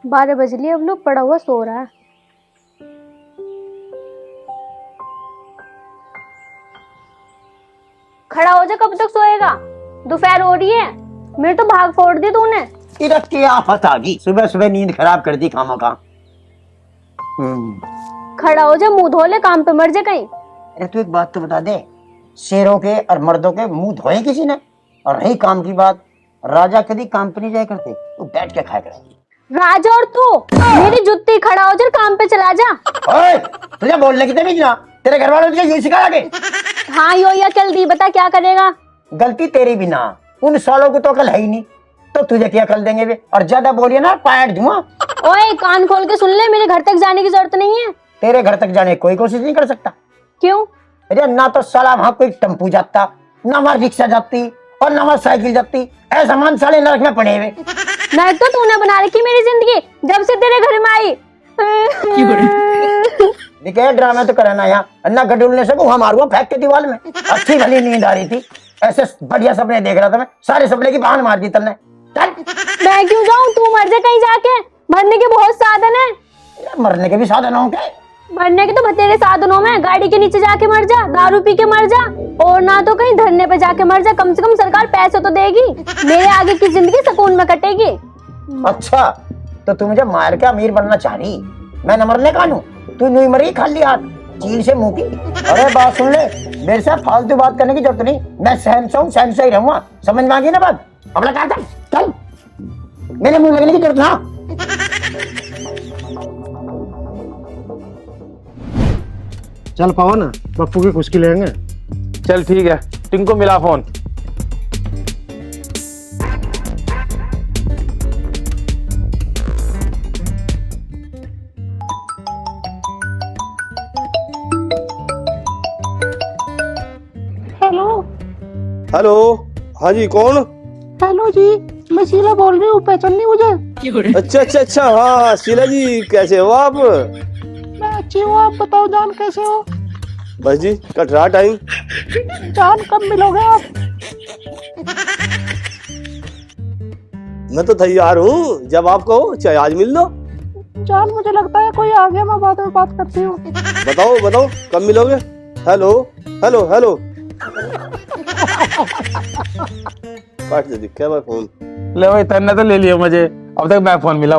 12 बज लिए, अब लोग पड़ा हुआ सो रहा है। खड़ा हो जा, कब तक सोएगा? दोपहर हो रही है, मेरे तो भाग फोड़ दी तूने। तेरा क्या आफत आ गई, सुबह सुबह नींद खराब कर दी खामा का। खड़ा हो जा, मुंह धो ले, काम पे मर जा कहीं। अरे तू एक बात तो बता दे, शेरों के और मर्दों के मुंह धोए किसी ने? और रही काम की बात, राजा कभी काम पे नहीं जाया करते, तू बैठ के खाया कर। राजा और तू मेरी जुत्ती, खड़ा हो जा, काम पे चला जा। ओए, तुझे बोलने की तमीज ना? तेरे घर वालों ने तुझे यूं सिखाया के? हाँ यो या चल दी, बता क्या करेगा? गलती तेरी भी ना, उन सालों को तो अकल है ही नहीं, तो तुझे क्या अकल देंगे वे? और ज्यादा बोलिए ना पैर धुआं। ओए कान खोल के सुन ले, मेरे घर तक जाने की जरूरत नहीं है। तेरे घर तक जाने की कोई कोशिश नहीं कर सकता। क्यों? अरे ना तो साला वहां कोई टेम्पू जाता, ना वहां रिक्शा जाती, और ना वहां साइकिल जाती। ऐसा मान साले नरक में पड़े हुए। मैं तो तूने बना रखी मेरी जिंदगी जब से तेरे घर में आई। देखिए ड्रामा तो कराना यहाँ, अन्ना गडुलने से वहां मारूंगा फेंक के दीवार में। अच्छी भली नींद आ रही थी, ऐसे बढ़िया सपने देख रहा था मैं, सारे सपने की बहान मार दी तुमने। मैं क्यों जाऊं, तू मर जा कहीं जाके। मरने के बहुत साधन है। मरने के भी साधन होंगे? मरने के तो बतेरे साधनों में, गाड़ी के नीचे जाके मर जा, दारू पी के मर जा, और ना तो कहीं धरने पे जाके मर जा। कम से कम सरकार पैसे तो देगी, मेरे आगे की जिंदगी सुकून में कटेगी। अच्छा तो तू मुझे मार के अमीर बनना चाह रही? मैं न मरने का हूँ, तू नहीं मरी खाली हाथ चील से मुंह की। अरे बात सुन ले, मेरे से फालतू बात करने की जरूरत नहीं, मैं सहन से ही रहूंगा, समझ में आ गई ना बात? अपना कहा था, चल मेरे मुंह लगने की जरूरत ना। चल पवन, पप्पू की खुशकी लेंगे। चल ठीक है, टिंको मिला फोन। हेलो। हेलो, हाँ जी कौन? हेलो जी, मैं शीला बोल रही हूँ, पहचान नहीं मुझे? अच्छा, हाँ शीला जी, कैसे हो आप? मैं अच्छी हूँ, आप बताओ जान कैसे हो? बस जी कट रहा टाइम। जान कब मिलोगे आप? मैं तो तैयार हूँ, जब आप कहो, चाहे आज मिल लो। जान मुझे लगता है कोई आ गया, मैं बाद में बात करती हूँ। बताओ कब मिलोगे? Hello hello hello. काट दे दिखा मैं फोन। ले भाई, तन्ने तो ले लिया मुझे, अब तक मैं फोन मिला।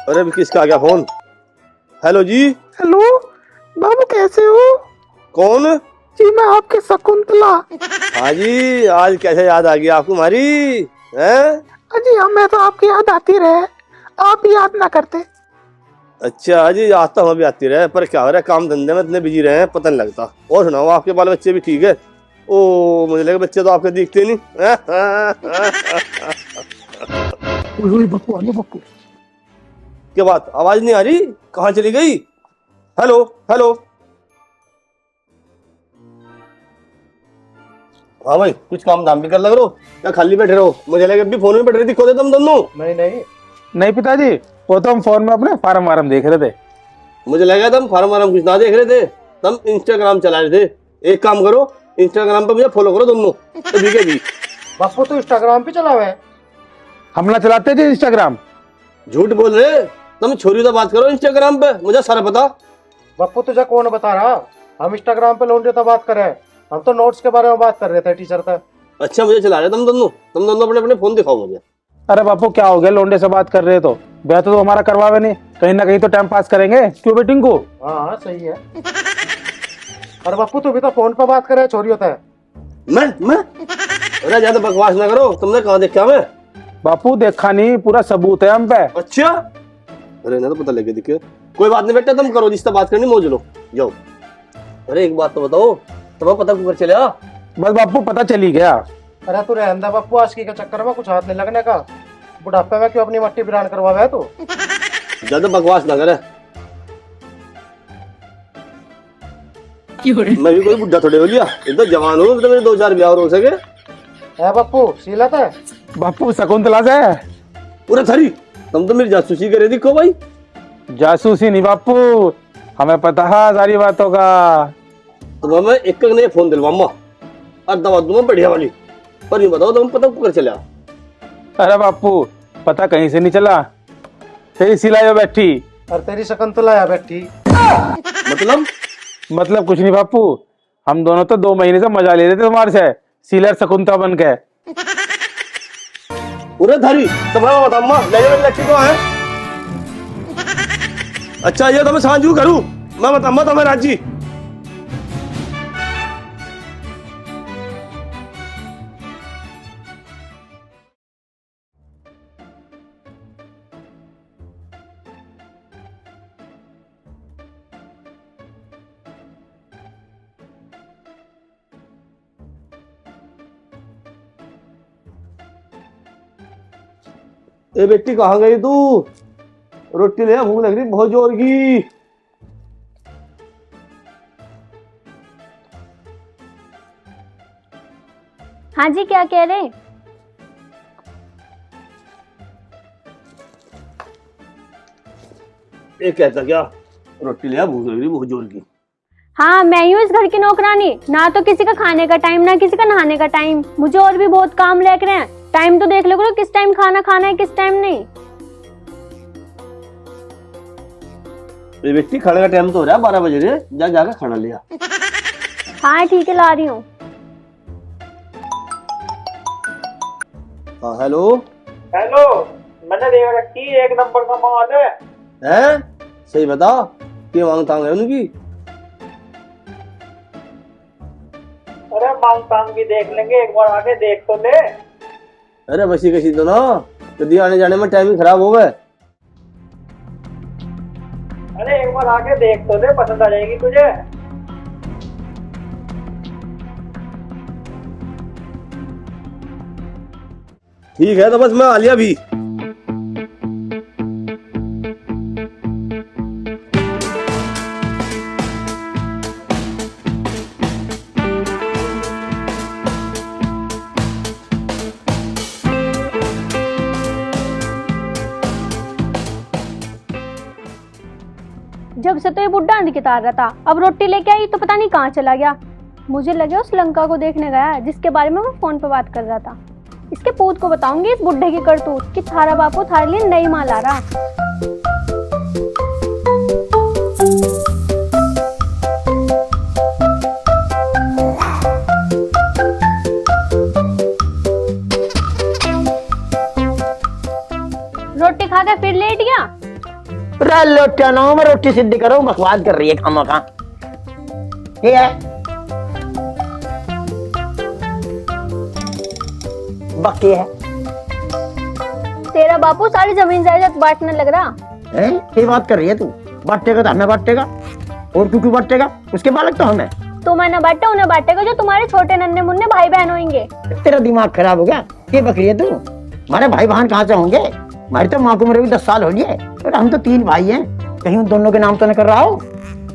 अरे अभी किसका आ गया फोन? हेलो जी। हेलो बाबू, कैसे हो? कौन? जी मैं आपके शकुंतला। हाँ जी, आज कैसे याद आ गई आपको हमारी? हैं? जी हमें तो आपकी याद आती रहे, आप याद ना करते। अच्छा जी, याद तो हमें भी आती रहे, पर क्या हो रहा है, काम धंधे में इतने बिजी रहे हैं, पता नहीं लगता। और सुनाओ, आपके बाल बच्चे भी ठीक है? ओ मुझे लगा बच्चे तो आपके दिखते नहीं। बप्पू क्या बात, आवाज नहीं आ रही? कहाँ चली गई? Hello hello. हाँ भाई, कुछ काम धाम भी कर लग रहे हो क्या? खाली बैठे रहो? मुझे लगा भी फोन में बैठ रही थी, खोले तुम दोनों। नहीं पिताजी, वो तो हम फोन में अपने फार्म वार्म देख रहे थे। मुझे लगा तुम फार्म वार्म कुछ ना देख रहे थे, तुम इंस्टाग्राम चला रहे थे। एक काम करो, इंस्टाग्राम पे मुझे फॉलो करो दोनों, तो दिखे भी। बापू तो इंस्टाग्राम पे चला हुआ है। हम ना चलाते थे इंस्टाग्राम। झूठ बोल रहे, तुम छोरी से बात करो इंस्टाग्राम पे, मुझे सारा पता। बापू तुझे कौन बता रहा? हम इंस्टाग्राम पे लौंडे तो बात कर रहे हैं, हम तो नोट्स के बारे में बात कर रहे थे टीचर तक। अच्छा मुझे चला रहे तुम दोनों अपने अपने फोन दिखाओ मुझे। अरे बापू क्या हो गया, लोंडे से बात कर रहे तो ब्याह तो हमारा करवावे नहीं, कहीं ना कहीं तो टाइम पास करेंगे, क्यों बेटिंग को? हाँ सही है। अरे बापू तू भी तो फोन पे बात कर रहा है, छोरी होता है। मैं अरे ज्यादा बकवास ना करो, तुमने कहाँ देखा? मैं बापू देखा नहीं, पूरा सबूत है हम पे। अच्छा, अरे ना तो पता लगे दिखे। कोई बात नहीं बेटा, तुम करो जिससे बात करनी, मौज लो जाओ। अरे एक बात तो बताओ, तुम्हें पता क्यों चले? बस बापू पता चली गया। अरे तू रहने दे बापू, आशिकी के चक्कर में कुछ हाथ नहीं लगने का। बुढ़ापे में क्यों अपनी मट्टी बिरान करवावे है तू? ज्यादा बकवास ना करे। मैं भी कोई बुढ़ा थोड़े हो लिया, इतना जवान हूँ, तो मेरे 2-4 ब्याह हो सके। है बापू, शीला था बापू शकुंतला से पूरा थरी, तुम तो मेरी जासूसी करे दिखो भाई। जासूसी नहीं बापू, हमें पता है सारी बातों का। तो मैं एक ने फोन दिलवाऊंगा। और दवा दूंगा बढ़िया वाली। पर ये बताओ तुम पता कर चला? अरे बापू पता कहीं से नहीं चला, तेरी सिलाई बैठी। और तेरी शकन तो लाया बैठी। मतलब कुछ नहीं बापू, हम दोनों तो 2 महीने से मजा ले रहे थे तुम्हारे से, सीलर शकुंतला बन के। पूरे धारी तुम्हारा बताऊंगा ले जाओ लड़की को है। अच्छा ये तो मैं सांझू करूं, मैं बताऊंगा तुम्हें राजी। ए बेटी कहाँ गई तू? रोटी ले, भूख लग रही बहुत जोर की। हाँ जी, क्या कह रहे? ये कहता क्या? रोटी ले, भूख लग रही बहुत जोर की। हाँ, मैं ही हूँ इस घर की नौकरानी, ना तो किसी का खाने का टाइम ना किसी का नहाने का टाइम। मुझे और भी बहुत काम लग रहे हैं। टाइम तो देख लो करो, किस टाइम खाना खाना है किस टाइम नहीं। ये बेटी खाने का टाइम तो हो रहा है 12 बजे रे, जा जाकर खाना लिया। हाँ ठीक है, ला रही हूँ। हाँ हेलो हेलो, मैंने देख रखी 1 नंबर का माल है। हैं? सही बता, क्या मांग तांग है उनकी? अरे मांग तांग भी देख लेंगे, एक बार आके देख तो ले। अरे बसी कसी तो ना, कभी आने जाने में टाइम ही खराब हो गए। अरे एक बार आके देख तो ले, पसंद आ जाएगी तुझे। ठीक है तो बस मैं आ लिया भी। जब से तो ये बुड्ढा अंधकितार रहा था, अब रोटी लेके आई तो पता नहीं कहाँ चला गया। मुझे लगे उस लंका को देखने गया है जिसके बारे में मैं फोन पे बात कर रहा था। इसके पूत को बताऊंगी इस बुड्ढे की करतूत कि थारा बापू थारे लिए नई माल आ रहा। रोटी खा के फिर लेट गया। लोटिया ना मैं रोटी सिद्धि करो, बकवास कर रही है खामा खा। ये है बक्की है। तेरा बापू सारी जमीन जायदाद बांटने लग रहा हैं? ये बात कर रही है तू? बांटेगा तो हमें बांटेगा, और क्यों बांटेगा? उसके बालक तो हमें। तुम्हें न बांटे उन्हें बांटेगा जो तुम्हारे छोटे नन्हे मुन्ने भाई बहन होंगे। तेरा दिमाग खराब हो गया? ये बकरी है तू? हमारे भाई बहन कहाँ से होंगे? हमारी तो माँ को मेरे भी 10 साल हो गए और हम तो 3 भाई हैं। कहीं उन दोनों के नाम तो नहीं कर रहा हो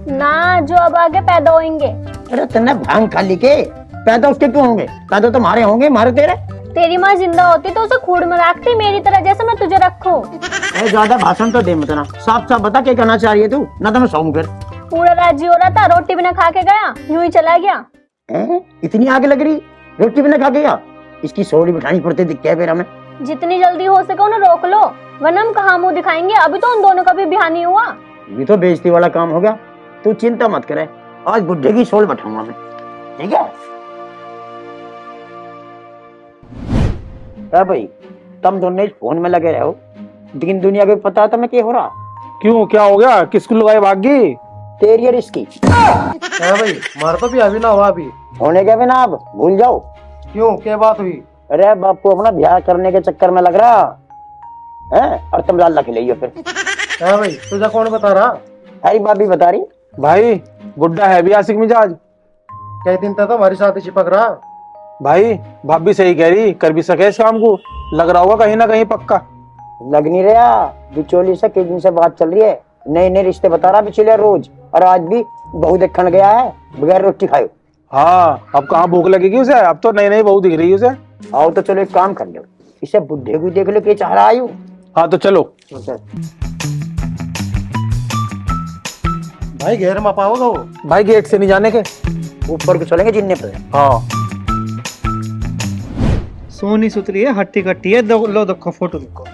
ना, जो अब आगे पैदा होंगे। अरे तेने भांग खा ली के? पैदा उसके क्यों होंगे? पैदा तो हमारे होंगे, हमारे तेरे। तेरी माँ जिंदा होती तो उसे खूड़ में रखती मेरी तरह, जैसे मैं तुझे रखूं। ज्यादा भाषण तो दे मत ना, साफ साफ बता क्या कहना चाह रही है तू, ना तो मैं सोऊं फिर। पूरा राज्य हो रहा था, रोटी बिना खा के गया, यूं ही चला गया। इतनी आग लग रही, रोटी बिना खा के गया? इसकी सोड़ी बिठानी पड़ती दिखती है फिर हमें। जितनी जल्दी हो सके उन्हें रोक लो, वरना हम कहाँ मुंह दिखाएंगे। अभी तो उन दोनों का भी बिहार नहीं हुआ। ये तो बेइज्जती वाला काम हो गया। तू चिंता मत करे, आज बुड्ढे की सोल बैठाऊंगा मैं, ठीक है? भाई तुम दोनों फोन में लगे रहो, दिन दुनिया को पता है तुम्हें क्या हो रहा? क्यों, क्या हो गया? किसको लगाए भाग गई? तेरी और इसकी। भाई मार तो भी अभी ना हुआ, अभी होने के बिना अब भूल जाओ। क्यों, क्या बात हुई? अरे बापू अपना ब्याह करने के चक्कर में लग रहा है और तुम लाल खिलाइयो फिर। भाई तुझे कौन बता रहा? अरे भाभी बता रही। भाई बुड्ढा है भी आशिक मिजाज। कई दिन तक तो हमारे साथ ही चिपक रहा। भाई भाभी सही कह रही, कर भी सके शाम को, लग रहा होगा कहीं ना कहीं पक्का। लग नहीं रहा, बिचौली से कई दिन से बात चल रही है, नए नए रिश्ते बता रहा बिचौलिया रोज, और आज भी बहू देखने गया है बगैर रोटी खाए। हाँ, अब कहाँ भूख लगेगी उसे, अब तो नई नई बहू दिख रही है उसे। आओ तो चलो एक काम कर लो, इसे बुढ़े को देख लो क्या चाह रहा आयु। हाँ तो चलो। भाई घेर में पाओगे वो? भाई गेट से नहीं जाने के, ऊपर को चलेंगे जिन्ने पर। हाँ सोनी सुतरी है, हट्टी कट्टी है। लो देखो फोटो देखो।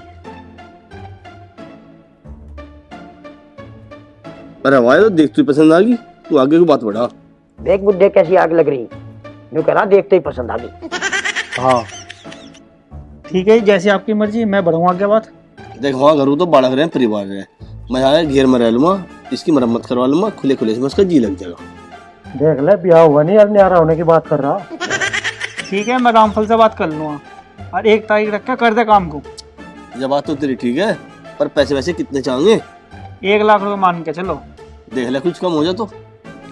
अरे वाह, तो देख तू पसंद आ गई, तू आगे की बात बढ़ा। देख बुड्ढे कैसी आग लग रही, यूं करा देखते ही पसंद आ गई। हाँ ठीक है, जैसी आपकी मर्जी, मैं बढ़ूंगा आगे बात। देख वहाँ घरों तो बालक रहे, परिवार रहे, मैं यहाँ घेर में रह लूंगा, इसकी मरम्मत करवा लूंगा, खुले खुले से उसका जी लग जाएगा। देख ले, ब्याह हुआ नहीं यार, न्यारा होने की बात कर रहा। ठीक है, मैं रामफल से बात कर लूंगा और 1 तारीख रख के कर दे काम को। जब बात तो तेरी ठीक है, पर पैसे वैसे कितने चाहेंगे? 1 लाख रुपए मान के चलो। देख ले कुछ कम हो जाए तो।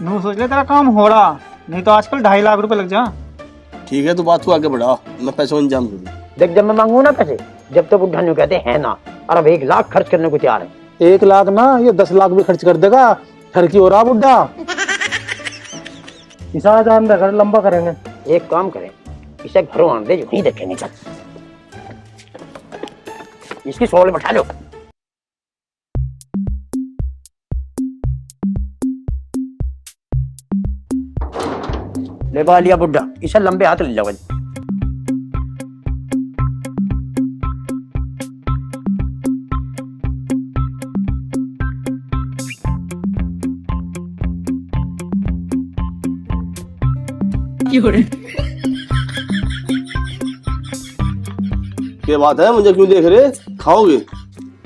नू सोच ले तेरा काम हो रहा, नहीं तो आजकल 2.5 लाख रुपए लग जा। ठीक है, तो बात को आगे बढ़ा, मैं पैसों का इंतजाम करूँ। देख जब मैं मांगू ना पैसे, जब तो बुढ़ा न्यू कहते हैं ना, और अब 1 लाख खर्च करने को तैयार है। 1 लाख ना, ये 10 लाख भी खर्च कर देगा। ठरकी हो रहा बुड्ढा। इसा जान दे, घर लंबा करेंगे। एक काम करें, इसे घरों आने दे, जो नहीं देखेंगे। चल इसकी सोल बैठा लो। ले बा लिया बुड्ढा, इसे लंबे हाथ ले जाओ। क्या बात है, मुझे क्यों देख रहे? खाओगे?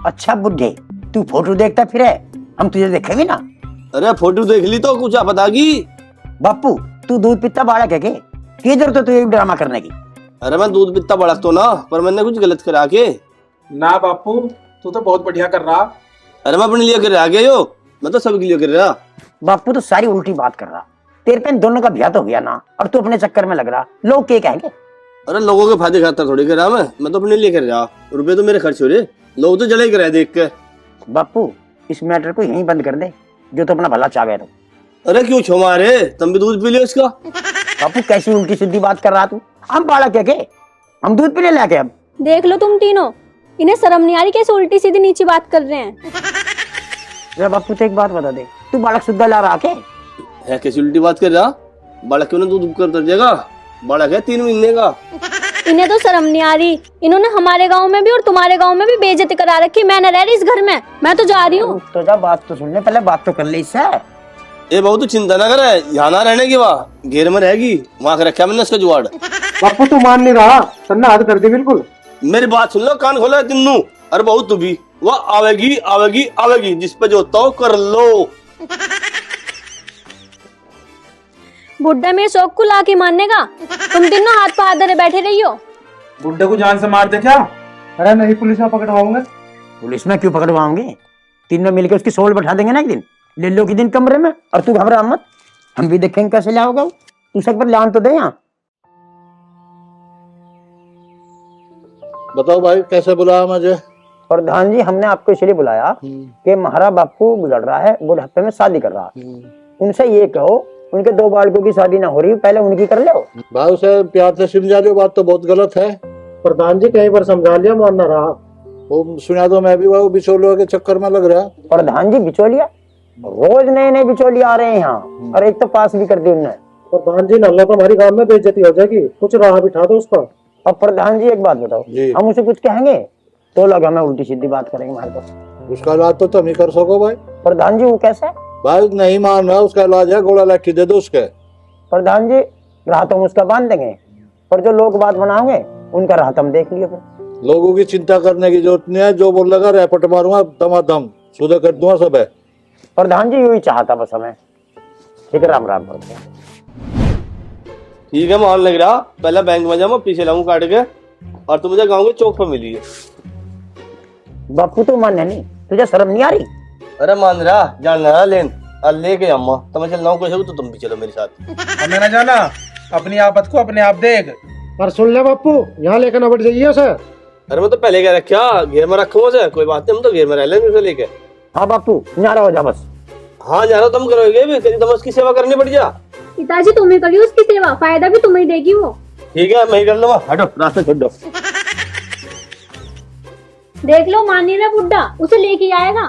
अच्छा बुड्ढे, तू फोटो देखता फिर है, हम तुझे देखेंगे ना। अरे फोटो देख ली तो कुछ आप बतागी। बापू तू दूध पीता बालक है के जरूरत है तुझे ड्रामा करने की? अरे मैं दूध पीता बड़ा तो ना, पर मैंने कुछ गलत करा के। ना बापू, तू तो बहुत बढ़िया कर रहा। अरे मैं अपने लिए कर रहा यो, मैं तो सबके लिए कर रहा। बापू तो सारी उल्टी बात कर रहा। तेरे पे इन दोनों का ब्याह तो हो गया ना, और तू अपने चक्कर में लग रहा, लोग क्या कहेंगे? अरे लोगों के फायदे खाता थोड़ी कर रहा मैं तो अपने लिए कर रहा। रुपए तो मेरे खर्च हो रहे, लोग तो जले ही कर रहे देख के। बापू इस मैटर को यहीं बंद कर दे, जो तो अपना भला चाहे तो। अरे क्यों छो मारे, तुम भी दूध पी लियो इसका। बापू कैसी उल्टी सीधी बात कर रहा तू? हम बालक है के, हम दूध पीने लाके? अब देख लो तुम तीनों, इन्हें शर्म नहीं आ रही कैसे उल्टी सीधी नीची बात कर रहे हैं। जरा बापू तो एक बात बता दे, तू बालक शुद्ध ला रहा के? है कैसी उल्टी बात कर रहा? बालक क्यों ना दूध कर कर देगा, बालक है 3 महीने का। इन्हें तो शर्म नहीं आ रही, इन्होंने हमारे गांव में भी और तुम्हारे गांव में भी बेइज्जती करा रखी। मैं न रह रही इस घर में, मैं तो जा रही हूँ। तो जा बात तो सुन ले, पहले बात तो कर ले इससे। ए बहू तू चिंता ना करे, यहाँ ना रहने की, वहाँ घेर में रहेगी, वहाँ रखा मैंने उसका जुगाड़। बापू तू मान नहीं रहा, सन्ना हाथ कर दी बिल्कुल। मेरी बात सुन लो, कान खोला है तिन्नू। अरे बहू तू भी, वह आवेगी आवेगी आवेगी, जिस पे जो होता हो कर लो। बुड्ढा मेरे शौक को लाके मानने का, तुम तीनों हाथ पर हाथ धरे बैठे रही हो। बुड्ढे को जान से मार दे क्या? अरे नहीं, पुलिस में पकड़वाऊंगे। पुलिस में क्यों पकड़वाओगे? तीनों मिलकर उसकी सोल बैठा देंगे ना एक दिन, ले लो के दिन कमरे में, और तू घबरा मत, हम भी देखेंगे कैसे लाओगा। तू सब पर लान तो दे यहाँ। बताओ भाई, कैसे बुलाया मुझे? प्रधान जी हमने आपको इसलिए बुलाया कि महारा बापू गुजर रहा है, बुढ़ापे में शादी कर रहा, उनसे ये कहो उनके 2 बालकों की शादी ना हो रही, पहले उनकी कर लो। भाई उसे प्यार से समझा लो, बात तो बहुत गलत है। प्रधान जी कहीं पर समझा लिया, मान ना रहा। वो सुना तो मैं भी वो बिचौलियों के चक्कर में लग रहा। प्रधान जी बिचौलिया, रोज नए नए बिचौलिया आ रहे हैं यहाँ, और एक तो पास भी कर दी उन्होंने। प्रधान जी नल्ला तो हमारी गांव में बेइज्जती हो जाएगी, कुछ राह बिठा दो उसका। और प्रधान जी एक बात बताओ, जी। हम उसे कुछ कहेंगे तो लोग हमें उल्टी सीधी बात करेंगे हमारे पास। उसका इलाज तो तुम ही कर सको भाई। प्रधान जी वो कैसे? भाई नहीं मान रहा, उसका इलाज है, गोला लाठी दे दो उसके। प्रधान जी राहत हम उसका बांध देंगे, पर जो लोग बात बनाओगे उनका राहत हम देख लिए। फिर लोगों की चिंता करने की जरूरत नहीं है, जो बोल लगा रैपट मारूंगा दमादम सुधा कर दूंगा सब है। प्रधान जी यू ही चाहता बस हमें। ठीक है, राम राम करते हैं। ठीक है, मान लग रहा, पहले बैंक में जाऊँ, पीछे लाऊं काट के, और तू मुझे गाँव के चौक पर मिली है। बापू तो मानने नहीं, तुझे शर्म नहीं आ रही? अरे मान रहा, जान रहा लेन लेके अम्मा, तो मैं चल रहा हूँ, कोई तो तुम भी चलो मेरे साथ। हमें ना जाना, अपनी आपत को अपने आप देख। पर सुन ले बापू, यहाँ लेकर न बैठ जाइए उसे। अरे मैं तो पहले क्या रखा, घेर में रखूंगा से, कोई बात नहीं, हम तो घेर में रह लेंगे उसे लेके। हाँ बापू न्यारा हो जा बस। हाँ जा रहा, तुम करोगे भी, कहीं तुम उसकी सेवा करनी पड़ जा। पिताजी तुम्हें करिए उसकी सेवा, फायदा भी तुम्हें देगी वो। ठीक है, मैं ही कर लूंगा, हटो रास्ता छोड़ दो। देख लो मान नहीं रहा बुड्ढा, उसे लेके आएगा।